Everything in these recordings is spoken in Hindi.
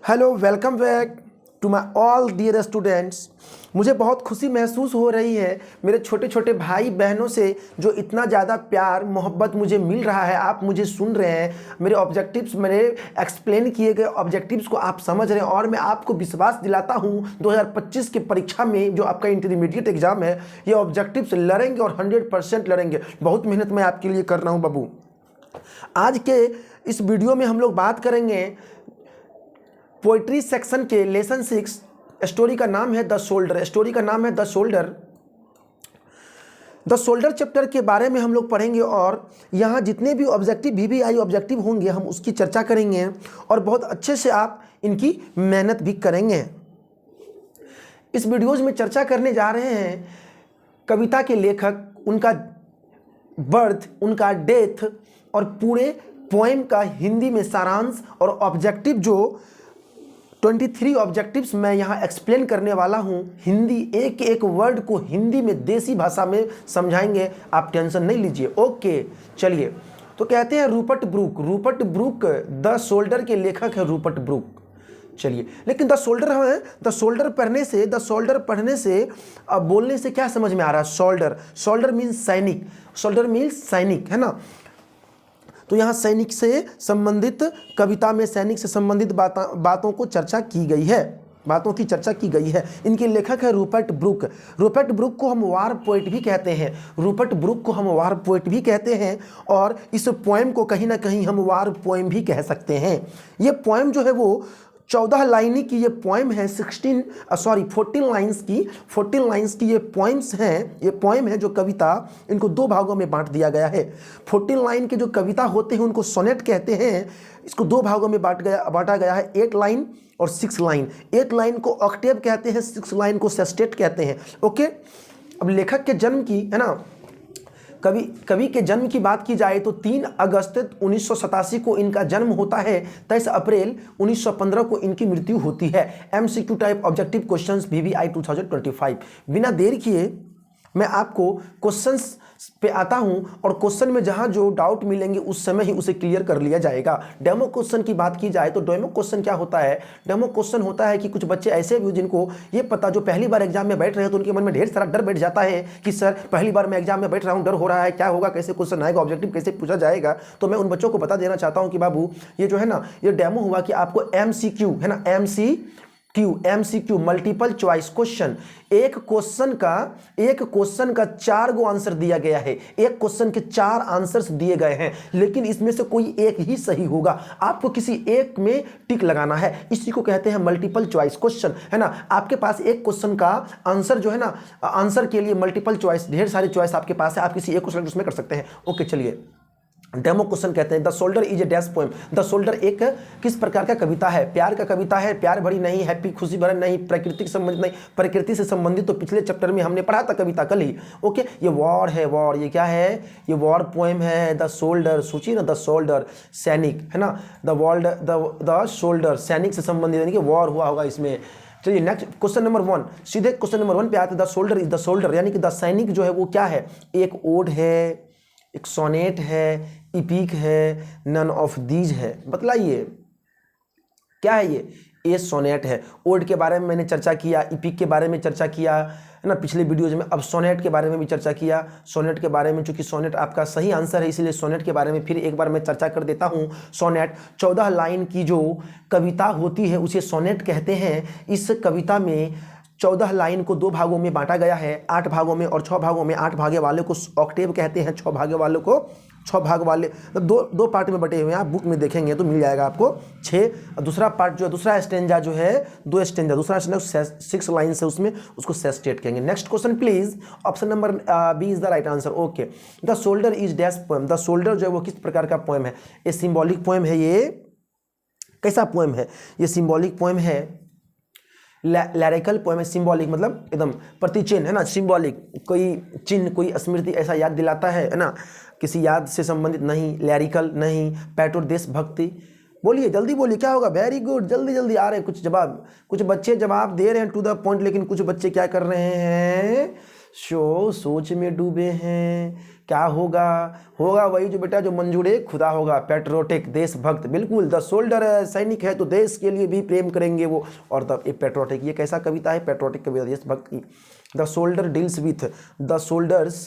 Hello, welcome back to my all dear students. मुझे बहुत खुशी महसूस हो रही है मेरे छोटे छोटे भाई बहनों से जो इतना ज़्यादा प्यार मोहब्बत मुझे मिल रहा है। आप मुझे सुन रहे हैं, मेरे ऑब्जेक्टिव्स, मेरे एक्सप्लेन किए गए ऑब्जेक्टिव्स को आप समझ रहे हैं और मैं आपको विश्वास दिलाता हूं 2025 की परीक्षा में जो आपका इंटरमीडिएट एग्जाम है, ये ऑब्जेक्टिव्स लड़ेंगे और 100% लड़ेंगे। बहुत मेहनत मैं आपके लिए कर रहा हूँ बाबू। आज के इस वीडियो में हम लोग बात करेंगे पोइट्री सेक्शन के लेसन 6। स्टोरी का नाम है द शोल्डर। स्टोरी का नाम है the shoulder. The shoulder chapter के बारे में हम लोग पढ़ेंगे और यहाँ जितने भी ऑब्जेक्टिव VVI ऑब्जेक्टिव होंगे हम उसकी चर्चा करेंगे और बहुत अच्छे से आप इनकी मेहनत भी करेंगे। इस वीडियोज में चर्चा करने जा रहे हैं कविता के लेखक, उनका बर्थ, उनका डेथ और पूरे पोएम का हिंदी में सारांश और ऑब्जेक्टिव जो 23 ऑब्जेक्टिव्स मैं यहाँ एक्सप्लेन करने वाला हूँ। हिंदी एक एक वर्ड को हिंदी में देसी भाषा में समझाएंगे, आप टेंशन नहीं लीजिए। ओके चलिए, तो कहते हैं Rupert Brooke. Rupert Brooke the soldier के लेखक है रूपर्ट ब्रूक। चलिए, लेकिन द शोल्डर है, द शोल्डर पढ़ने से अब बोलने से क्या समझ में आ रहा है? शोल्डर, शोल्डर मीन्स सैनिक, शोल्डर मीन्स सैनिक, है ना। तो यहाँ सैनिक से संबंधित कविता में सैनिक से संबंधित बातों की चर्चा की गई है। इनके लेखक है रूपर्ट ब्रूक। रूपर्ट ब्रूक को हम वार पोएट भी कहते हैं और इस पोएम को कहीं ना कहीं हम वार पोएम भी कह सकते हैं। ये पोएम जो है वो 14 लाइनी की ये पोएम है। 14 लाइन्स की ये पोएम्स हैं। ये पोएम है जो कविता, इनको 2 भागों में बांट दिया गया है। 14 लाइन के जो कविता होते हैं उनको सोनेट कहते हैं। इसको 2 भागों में बांटा गया है, 8 लाइन और 6 लाइन। 8 लाइन को ऑक्टेव कहते हैं, 6 लाइन को सेस्टेट कहते हैं। ओके, अब लेखक के जन्म की, है ना, कवि के जन्म की बात की जाए तो 3 अगस्त 1987 को इनका जन्म होता है। 23 अप्रैल 1915 को इनकी मृत्यु होती है। MCQ type objective questions VVI 2025। बिना देर किए मैं आपको क्वेश्चंस पे आता हूं और क्वेश्चन में जहां जो डाउट मिलेंगे उस समय ही उसे क्लियर कर लिया जाएगा। डेमो क्वेश्चन की बात की जाए तो डेमो क्वेश्चन क्या होता है? डेमो क्वेश्चन होता है कि कुछ बच्चे ऐसे भी जिनको ये पता, जो पहली बार एग्जाम में बैठ रहे हैं तो उनके मन में ढेर सारा डर बैठ जाता है कि सर पहली बार मैं एग्जाम में बैठ रहा हूँ, डर हो रहा है, क्या होगा, कैसे क्वेश्चन आएगा, ऑब्जेक्टिव कैसे पूछा जाएगा। तो मैं उन बच्चों को बता देना चाहता हूँ कि बाबू ये जो है ना, ये डेमो हुआ कि आपको MCQ, है ना, MCQ मल्टीपल चॉइस क्वेश्चन। एक क्वेश्चन का 4 गो आंसर दिया गया है। एक क्वेश्चन के 4 आंसर्स दिए गए हैं, लेकिन इसमें से कोई एक ही सही होगा। आपको किसी एक में टिक लगाना है, इसी को कहते हैं मल्टीपल चॉइस क्वेश्चन, है ना। आपके पास एक क्वेश्चन का आंसर जो है ना, आंसर के लिए मल्टीपल चॉइस, ढेर सारी चॉइस आपके पास है, आप किसी एक क्वेश्चन उसमें कर सकते हैं। ओके चलिए, डेमो क्वेश्चन कहते हैं the soldier is a dash poem. The shoulder एक किस प्रकार का कविता है? प्यार का कविता है, प्यार भरी नहीं, हैप्पी खुशी भरा नहीं, प्रकृति से संबंधित तो पिछले चैप्टर में हमने पढ़ा था कविता कल ही। ओके, ये वॉर है, वॉर, ये क्या है? ये वॉर पोएम है। द शोल्डर, सोचिए ना, द शोल्डर सैनिक, है ना, द शोल्डर सैनिक से संबंधित, यानी कि वॉर हुआ होगा इसमें। चलिए नेक्स्ट क्वेश्चन नंबर 1, सीधे क्वेश्चन नंबर 1 पे आते हैं। The soldier is the shoulder, यानी कि द सैनिक जो है वो क्या है? एक ओड है, एक सोनेट है, इपिक है, नन ऑफ दीज है। बतलाइए क्या है ये सोनेट है। ओड के बारे में मैंने चर्चा किया, इपिक के बारे में चर्चा किया, है ना, पिछले वीडियोज में। अब सोनेट के बारे में भी चर्चा किया। सोनेट के बारे में, चूंकि सोनेट आपका सही आंसर है, इसलिए सोनेट के बारे में फिर एक बार मैं चर्चा कर देता हूँ। सोनेट 14 लाइन की जो कविता होती है उसे सोनेट कहते हैं। इस कविता में 14 लाइन को 2 भागों में बांटा गया है, 8 भागों में और 6 भागों में। 8 भागे वाले को ऑक्टेव कहते हैं, 6 भागे वालों को 6 भाग वाले, तो दो पार्ट में बटे हुए हैं। आप बुक में देखेंगे तो मिल जाएगा आपको 6। दूसरा पार्ट जो है, दूसरा स्टेंजा जो है, 2 स्टेंजा, दूसरा 6 लाइन से, उसमें उसको सेस्टेट कहेंगे। Next question please, option number B is the right answer. Okay, the soldier is dash poem. The shoulder जो है वो किस प्रकार का पोएम है? ये सिंबॉलिक पोएम है। ये कैसा पोएम है? ये सिंबॉलिक पोएम है, लैरिकल पोएम है। सिंबॉलिक मतलब एकदम प्रतिचिन्ह, है ना, सिंबॉलिक, कोई चिन्ह, कोई स्मृति ऐसा याद दिलाता है ना, किसी याद से संबंधित नहीं। लैरिकल नहीं। पैटोर देशभक्ति। बोलिए, जल्दी बोलिए, क्या होगा? वेरी गुड, जल्दी जल्दी आ रहे हैं कुछ जवाब। कुछ बच्चे जवाब दे रहे हैं टू द पॉइंट, लेकिन कुछ बच्चे क्या कर रहे हैं? सोच में डूबे हैं। क्या होगा? होगा वही जो बेटा जो मंजूरे खुदा होगा, पेट्रोटिक, देशभक्त। बिल्कुल, द सोल्डर सैनिक है तो देश के लिए भी प्रेम करेंगे वो। और द पेट्रोटिक, ये कैसा कविता है? पेट्रोटिक कविता, देशभक्त की। The soldier deals with, the soldiers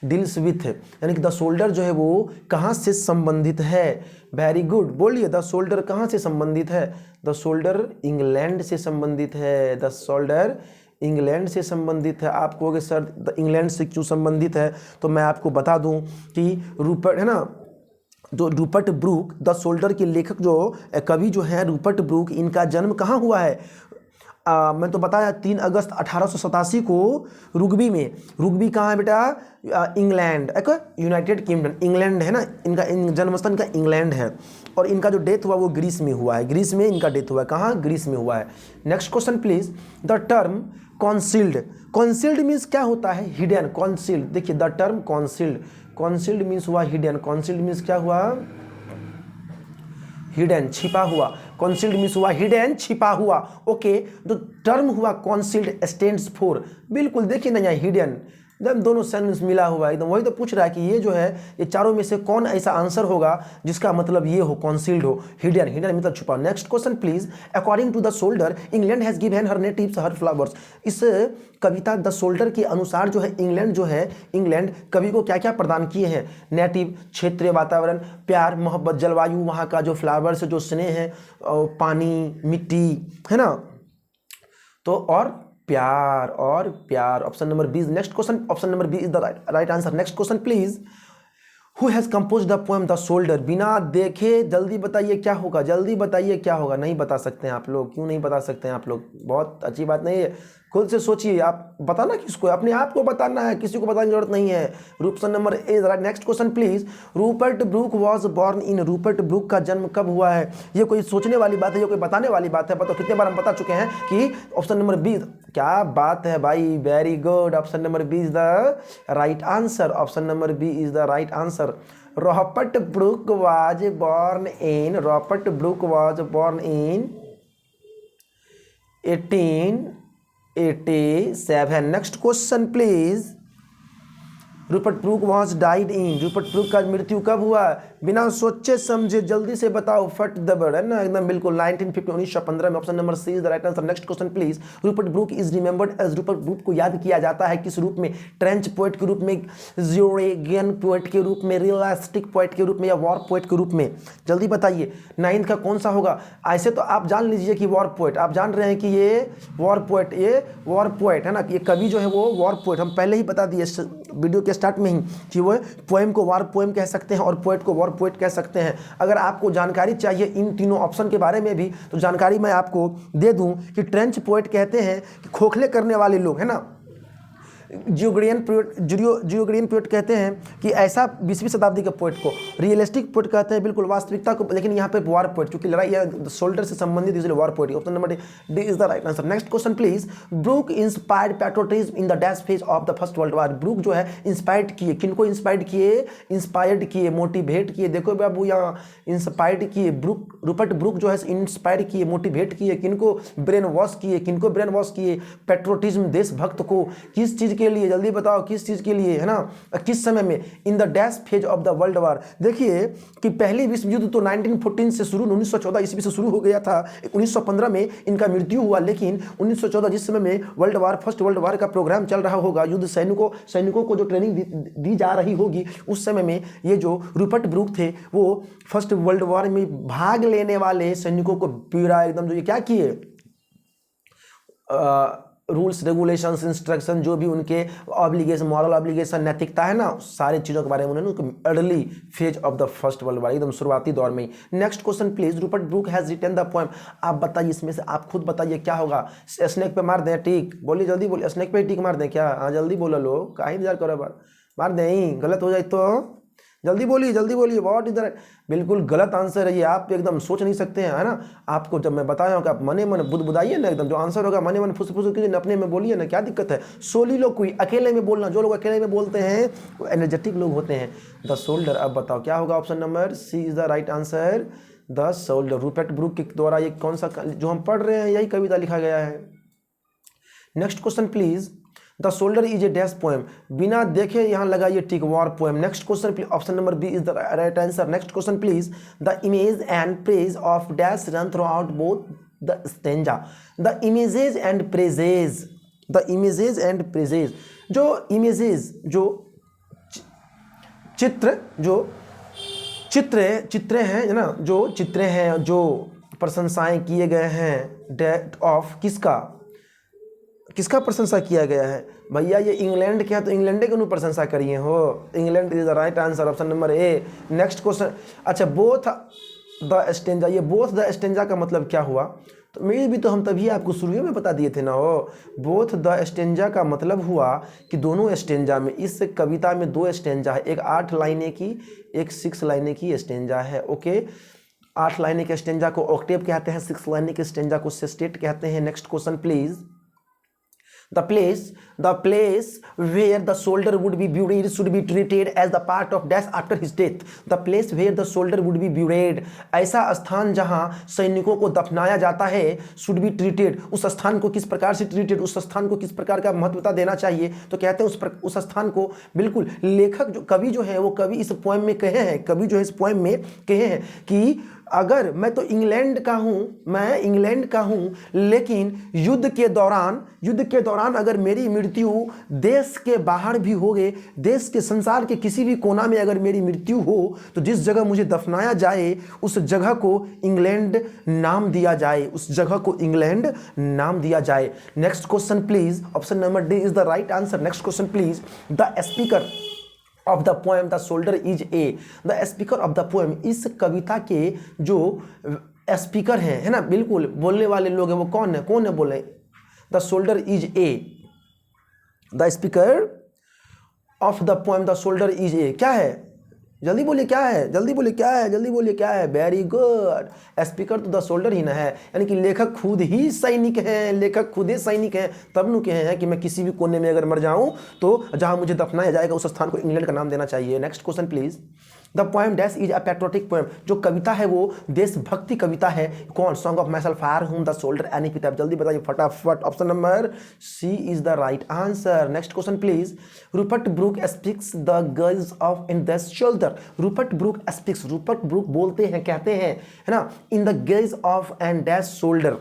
deals with, यानी कि द सोल्डर जो है वो कहाँ से संबंधित है? वेरी गुड, बोलिए, द सोल्डर कहाँ से संबंधित है? द सोल्डर इंग्लैंड से संबंधित है। द सोल्डर इंग्लैंड से संबंधित है। आप कहोगे सर इंग्लैंड से क्यों संबंधित है? तो मैं आपको बता दूं कि रूपर्ट है ना, जो रूपर्ट ब्रूक, द सोल्डर के लेखक जो कवि जो है रूपर्ट ब्रूक, इनका जन्म कहाँ हुआ है? मैं तो बताया 3 अगस्त 1887 को रुग्बी में। रुग्बी कहाँ है बेटा? इंग्लैंड, एक यूनाइटेड किंगडम, इंग्लैंड है ना इनका, जन्मस्थान का इंग्लैंड है। और इनका जो डेथ हुआ वो ग्रीस में हुआ है। ग्रीस में इनका डेथ हुआ है। कहाँ? ग्रीस में हुआ है। Next question please. The term concealed, concealed means क्या होता है? हिडन। कॉन्सील्ड, देखिए the term concealed, concealed means हुआ हिडन। कॉन्सील्ड मीन्स क्या हुआ? हिडन, छिपा हुआ। कॉन्सील्ड मीन्स हुआ हिडन, छिपा हुआ। ओके, जो टर्म हुआ कॉन्सील्ड स्टैंड्स फॉर, बिल्कुल देखिए ना यहाँ हिडन, एकदम दोनों सेंस मिला हुआ है एकदम। वही तो पूछ रहा है कि ये जो है ये चारों में से कौन ऐसा आंसर होगा जिसका मतलब ये हो, कॉन्सील्ड हो। हिडन, हिडन मतलब छुपा। Next question please. According to the soldier England has given her natives her flowers. इस कविता द सोल्डर के अनुसार जो है इंग्लैंड कवि को क्या क्या प्रदान किए हैं? नेटिव, क्षेत्रीय वातावरण, प्यार, मोहब्बत, जलवायु, वहाँ का जो फ्लावर्स, जो स्नेह है, पानी, मिट्टी, है ना, तो और प्यार। Option number B. Next question, option number B is the right answer. Next question please. Who has compose the poem the soldier? बिना देखे जल्दी बताइए क्या होगा? जल्दी बताइए क्या होगा? नहीं बता सकते हैं आप लोग? क्यों नहीं बता सकते हैं आप लोग? बहुत अच्छी बात नहीं है, खुद से सोचिए। आप बताना किसको? अपने आप को बताना है, किसी को बताने की जरूरत नहीं है। Option number A right. Next question please. Rupert Brooke was born in, Rupert Brooke का जन्म कब हुआ है? ये कोई सोचने वाली बात है, ये कोई बताने वाली बात है? बताओ, कितने बार हम बता चुके हैं कि ऑप्शन नंबर बी। क्या बात है भाई, very good. Option number B is the right answer. Option number B is the right answer. Robert Brooke was born in 1887. Next question please. Rupert Brooke was died in, Rupert Brooke का मृत्यु कब हुआ? बिना सोचे समझे जल्दी से बताओ, फट दबड़, है ना एकदम बिल्कुल। 1950, 1915 में। Option number C is the right answer. Next question please. Rupert Brooke is remembered as, Rupert Brooke को याद किया जाता है किस रूप में? ट्रेंच पोएट के रूप में, ज़्योरेगियन पोएट के रूप में, रियलिस्टिक पोएट के रूप में, या वॉर पोएट के रूप में? जल्दी बताइए, 9th का कौन सा होगा? ऐसे तो आप जान लीजिए कि वॉर पोएट, आप जान रहे हैं कि ये वॉर पोएट है ना, ये कवि जो है वो वॉर पोएट। हम पहले ही बता दिए वीडियो के स्टार्ट में ही कि वो पोएम को वॉर पोएम कह सकते हैं और पोएट को वॉर पोएट कह सकते हैं। अगर आपको जानकारी चाहिए इन तीनों ऑप्शन के बारे में भी तो जानकारी मैं आपको दे दूं कि ट्रेंच पोएट कहते हैं कि खोखले करने वाले लोग, है ना। जियोग्रियन पोएट कहते हैं कि ऐसा 20वीं शताब्दी के पोएट को। रियलिस्टिक पोएट कहते हैं बिल्कुल वास्तविकता को, लेकिन यहाँ पे वॉर पोएट क्योंकि लड़ाई या सोल्डर से संबंधित इसलिए war poet. Option number D is the right answer. Next question please. Brooke inspired patriotism in the dash phase of the first world war. Brooke जो है इंस्पायर्ड किए, किनको इंस्पायर्ड किए, मोटिवेट किए। देखो बाबू यहाँ इंस्पायर्ड किए, रूपर्ट ब्रूक जो है इंस्पायर किए, मोटिवेट किए, किनको ब्रेन वॉश किए? पैट्रियोटिज्म, देशभक्त को। किस चीज के लिए? जल्दी बताओ किस चीज के लिए, है ना, किस समय में? इन the dash phase of the world war. देखिए कि पहली विश्व युद्ध तो 1914 से शुरू, 1914 ईस्वी से शुरू हो गया था। 1915 में इनका मृत्यु हुआ, लेकिन 1914 जिस समय में फर्स्ट वर्ल्ड वॉर का प्रोग्राम चल रहा होगा, युद्ध सैनिकों को जो ट्रेनिंग दी जा रही होगी, उस समय में ये जो रूपर्ट ब्रूक थे वो फर्स्ट वर्ल्ड वॉर में भाग लेने वाले सैनिकों को पूरा एकदम जो ये क्या किए, रूल्स, रेगुलेशंस, इंस्ट्रक्शन, जो भी उनके ऑब्लिगेशन, मॉरल ऑब्लिगेशन, नैतिकता है ना, सारे चीज़ों के बारे में उन्होंने early phase of the first world war, एकदम शुरुआती दौर में ही। Next question please. Rupert Brooke has written the poem. आप बताइए इसमें से, आप खुद बताइए क्या होगा। स्नेक पे मार दें टिक? बोलिए जल्दी बोलिए, स्नेक पे टिक मार दें क्या? हाँ जल्दी बोलो लो, काहे इंतजार करो, बार मार दें, गलत हो जाए तो जल्दी बोलिए। व्हाट इज द, बिल्कुल गलत आंसर है ये। आप एकदम सोच नहीं सकते हैं, है ना। आपको जब मैं बताया हूँ कि आप मने मन बुदबुदाइए ना, एकदम जो आंसर होगा मने मन फुस कीजिए, अपने में बोलिए ना, क्या दिक्कत है? सोलिलोक्वी, अकेले में बोलना। जो लोग अकेले में बोलते हैं वो एनर्जेटिक लोग होते हैं। The soldier. अब बताओ क्या होगा? Option number C is the right answer, the soldier. Rupert Brooke के द्वारा ये कौन सा जो हम पढ़ रहे हैं यही कविता लिखा गया है। Next question please. The soldier is a dash poem, बिना देखे यहाँ लगाइए tick, war poem. Next question please, option number B is the right answer. Next question please, the image and phrase of dash run throughout both the stanza. The images and phrases, the images and phrases, जो इमेजेज जो चित्र हैं ना, जो चित्र हैं, जो प्रशंसाएं किए गए हैं, डेट ऑफ किसका प्रशंसा किया गया है भैया? ये इंग्लैंड के है तो इंग्लैंड के प्रशंसा करिए हो। England is the right answer, option number A. Next question, अच्छा बोथ द स्टेंजा, ये बोथ द स्टेंजा का मतलब क्या हुआ? तो मेरी भी तो हम तभी आपको शुरू में बता दिए थे ना हो। बोथ द स्टेंजा का मतलब हुआ कि दोनों स्टेंजा में, इस कविता में 2 स्टेंजा है, एक 8 लाइनें की, एक 6 लाइनें की स्टेंजा है। ओके, 8 लाइनें के स्टेंजा को ऑक्टेव कहते हैं, 6 लाइनें के स्टेंजा को सेस्टेट कहते हैं। Next question please, the place where the soldier would be buried should be treated as the part of death after his death. The place where the soldier would be buried, ऐसा स्थान जहां सैनिकों को दफनाया जाता है, should be treated, उस स्थान को किस प्रकार से treated, उस स्थान को किस प्रकार का महत्वता देना चाहिए? तो कहते हैं उस स्थान को, बिल्कुल लेखक जो कवि जो है वो कवि इस पोएम में कहे हैं, कवि जो है इस पोएम में कहे हैं कि अगर मैं तो इंग्लैंड का हूं, लेकिन युद्ध के दौरान अगर मेरी मृत्यु देश के बाहर भी हो गए, देश के संसार के किसी भी कोना में अगर मेरी मृत्यु हो, तो जिस जगह मुझे दफनाया जाए उस जगह को इंग्लैंड नाम दिया जाए, उस जगह को इंग्लैंड नाम दिया जाए। Next question please, option number D is the right answer. Next question please, the speaker of the poem the soldier is a, the speaker of the poem, इस कविता के जो स्पीकर हैं, है ना, बिल्कुल बोलने वाले लोग हैं, वो कौन है बोले? The soldier is a, the speaker of the poem the soldier is a, क्या है? जल्दी बोलिए क्या है, जल्दी बोलिए क्या है? वेरी गुड, स्पीकर तो द सोल्डर ही ना है, यानी कि लेखक खुद ही सैनिक हैं, तब नु कहे हैं कि मैं किसी भी कोने में अगर मर जाऊं तो जहां मुझे दफनाया जाएगा उस स्थान को इंग्लैंड का नाम देना चाहिए। Next question please, the poem dash is a patriotic poem, जो कविता है वो देशभक्ति कविता है। कौन? Song of myself, fire home the soldier, an epitaph. जल्दी बताइए फटाफट, option number C is the right answer. Next question please, Rupert Brooke speaks the girls of in the soldier, Rupert Brooke बोलते हैं, कहते हैं, है ना, in the girls of and dash soldier,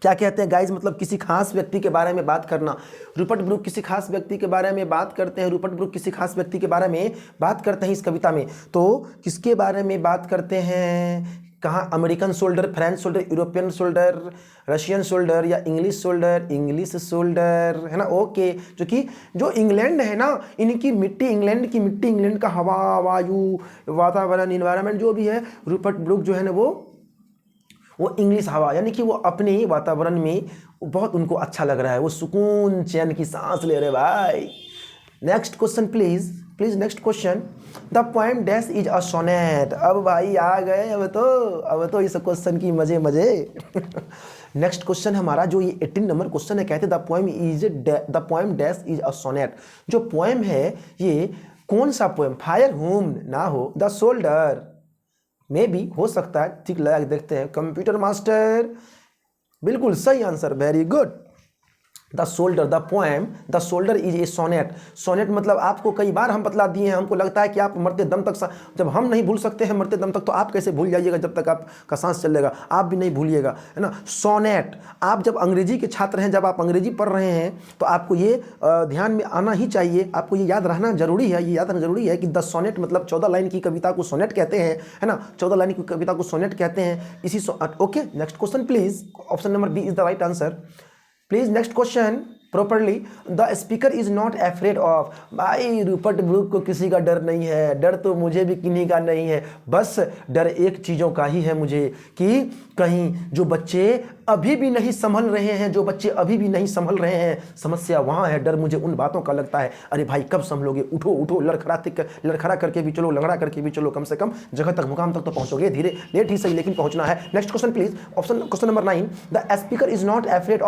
क्या कहते हैं गाइज? मतलब किसी खास व्यक्ति के बारे में बात करना। रूपर्ट ब्रूक किसी खास व्यक्ति के बारे में बात करते हैं, रूपर्ट ब्रूक किसी खास व्यक्ति के बारे में बात करते हैं इस कविता में। तो किसके बारे में बात करते हैं? कहाँ? American soldier, French soldier, European soldier, Russian soldier या इंग्लिश सोल्डर, है ना। ओके, जो इंग्लैंड है ना, इनकी मिट्टी, इंग्लैंड का हवा, वायु, वातावरण, इन्वायरमेंट जो भी है, रूपर्ट ब्रूक जो है ना वो इंग्लिश हवा, यानी कि वो अपने वातावरण में बहुत उनको अच्छा लग रहा है, वो सुकून चैन की सांस ले रहे भाई। Next question please next question, the poem dash is a sonnet. अब भाई आ गए, अब तो इस क्वेश्चन की मजे नेक्स्ट क्वेश्चन हमारा जो ये 18 नंबर क्वेश्चन है, कहते the poem dash is a sonnet. जो पोएम है ये कौन सा पोएम? फायर होम ना हो, द सोल्डर में भी हो सकता है, ठीक लगा देखते हैं। कंप्यूटर मास्टर, बिल्कुल सही answer, very good. The soldier is a sonnet. Sonnet मतलब आपको कई बार हम बतला दिए हैं, हमको लगता है कि आप मरते दम तक, जब हम नहीं भूल सकते हैं मरते दम तक, तो आप कैसे भूल जाइएगा? जब तक आपका सांस चलेगा आप भी नहीं भूलिएगा, है ना। सोनेट, आप जब अंग्रेजी के छात्र हैं, जब आप अंग्रेजी पढ़ रहे हैं, तो आपको ये ध्यान में आना ही चाहिए, आपको ये याद रहना जरूरी है, कि द सोनेट मतलब 14 लाइन की कविता को सोनेट कहते हैं, है ना। 14 लाइन की कविता को सोनेट कहते हैं इसी। Okay, next question please, option number B is the right answer. Please next question properly, the speaker is not afraid of. भाई रूपर्ट ब्रूक को किसी का डर नहीं है, डर तो मुझे भी किन्हीं का नहीं है, बस डर एक चीज़ों का ही है मुझे, कि कहीं जो बच्चे अभी भी नहीं संभल रहे हैं, समस्या वहाँ है, डर मुझे उन बातों का लगता है। अरे भाई कब संभलोगे? उठो, लड़खड़ा करके भी चलो, लंगड़ा करके भी चलो, कम से कम जगह तक, मुकाम तक तो पहुँचोगे, धीरे लेट ही सही लेकिन पहुँचना है। Next question please, question number 9, the speaker is not afraid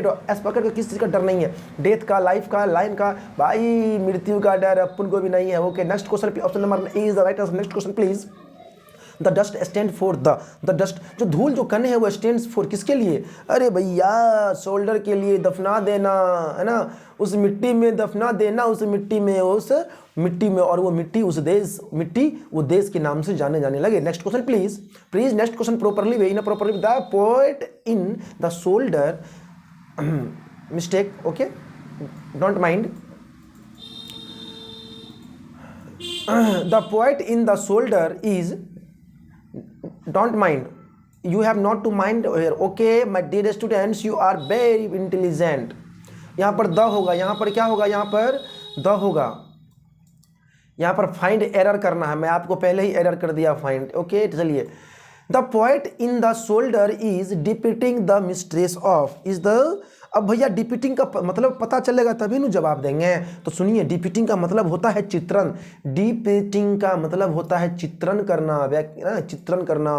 of. Speaker का किस चीज़ का डर नहीं है? डेथ का, लाइफ का, लाइन का, भाई मृत्यु का डर अपन को भी नहीं है। Okay, next question, option number A is the right answer. Next question please, the dust stand for the dust, जो धूल जो कण है वो स्टैंड्स फॉर किसके लिए? अरे भैया शोल्डर के लिए, दफना देना है ना, उस मिट्टी में दफना देना, उस मिट्टी में, उस मिट्टी में, और वो मिट्टी उस देश, मिट्टी वो देश के नाम से जाने जाने लगे। Next question please next question properly way in properly, the poet in the shoulder, mistake, okay, don't mind, the poet in the shoulder is, don't mind, you have not to mind here, okay my dear students, you are very intelligent। यहाँ पर द होगा, यहाँ पर क्या होगा, यहाँ पर द होगा, यहाँ पर फाइंड एरर करना है, मैं आपको पहले ही एरर कर दिया फाइंड, ओके। चलिए, the poet in the soldier is depicting the mistress of, is the, अब भैया डिपिटिंग का मतलब पता चलेगा तभी ना जवाब देंगे। तो सुनिए, डिपिटिंग का मतलब होता है चित्रण, डिपिटिंग का मतलब होता है चित्रण करना, चित्रण करना।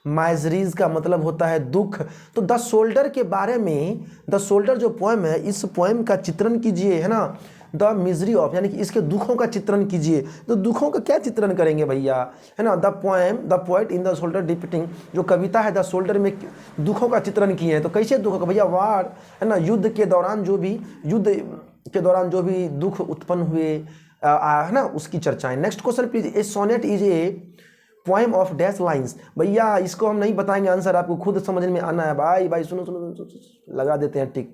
माइजरीज का मतलब होता है दुख। तो द शोल्डर के बारे में, द शोल्डर जो पोएम है, इस पोएम का चित्रण कीजिए, है ना, द मिजरी ऑफ, यानी कि इसके दुखों का चित्रण कीजिए। तो दुखों का क्या चित्रण करेंगे भैया, है ना, the poem, the poet in the soldier depicting, जो कविता है द शोल्डर में दुखों का चित्रण किए हैं। तो कैसे दुखों का भैया, वार, है ना, युद्ध के दौरान जो भी दुख उत्पन्न हुए, है ना, उसकी चर्चाएं। Next question please, a sonnet is a poem of dash lines. भैया इसको हम नहीं बताएंगे आंसर, आपको खुद समझ में आना है। भाई सुनो, लगा देते हैं टिक,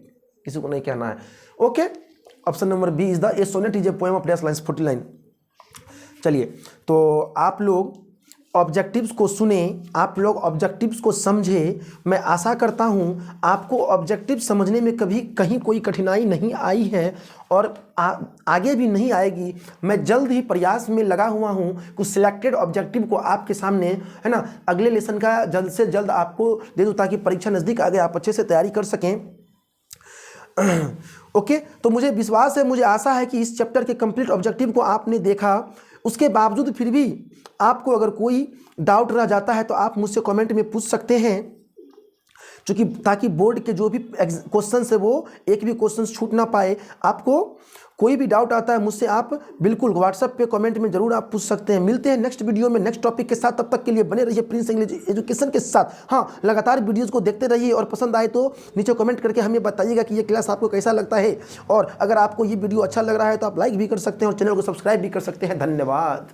किसी को नहीं कहना है, okay. Option number B is the A sonnet is a poem of dash lines 40 line. चलिए, तो आप लोग ऑब्जेक्टिव्स को सुने, आप लोग ऑब्जेक्टिव्स को समझे। मैं आशा करता हूँ आपको ऑब्जेक्टिव समझने में कभी कहीं कोई कठिनाई नहीं आई है और आगे भी नहीं आएगी। मैं जल्द ही प्रयास में लगा हुआ हूँ कुछ सिलेक्टेड ऑब्जेक्टिव को आपके सामने, है ना, अगले लेसन का जल्द से जल्द आपको दे दूँ, ताकि परीक्षा नज़दीक आ गए, आप अच्छे से तैयारी कर सकें, ओके। तो मुझे विश्वास है, मुझे आशा है कि इस चैप्टर के कंप्लीट ऑब्जेक्टिव को आपने देखा। उसके बावजूद फिर भी आपको अगर कोई डाउट रह जाता है तो आप मुझसे कमेंट में पूछ सकते हैं, क्योंकि ताकि बोर्ड के जो भी क्वेश्चन है वो एक भी क्वेश्चन छूट ना पाए। आपको कोई भी डाउट आता है मुझसे आप बिल्कुल व्हाट्सएप पे कमेंट में जरूर आप पूछ सकते हैं। मिलते हैं नेक्स्ट वीडियो में नेक्स्ट टॉपिक के साथ, तब तक के लिए बने रहिए प्रिंस इंग्लिश एजुकेशन के साथ। हाँ, लगातार वीडियोस को देखते रहिए और पसंद आए तो नीचे कमेंट करके हमें बताइएगा कि ये क्लास आपको कैसा लगता है। और अगर आपको ये वीडियो अच्छा लग रहा है तो आप लाइक भी कर सकते हैं और चैनल को सब्सक्राइब भी कर सकते हैं। धन्यवाद।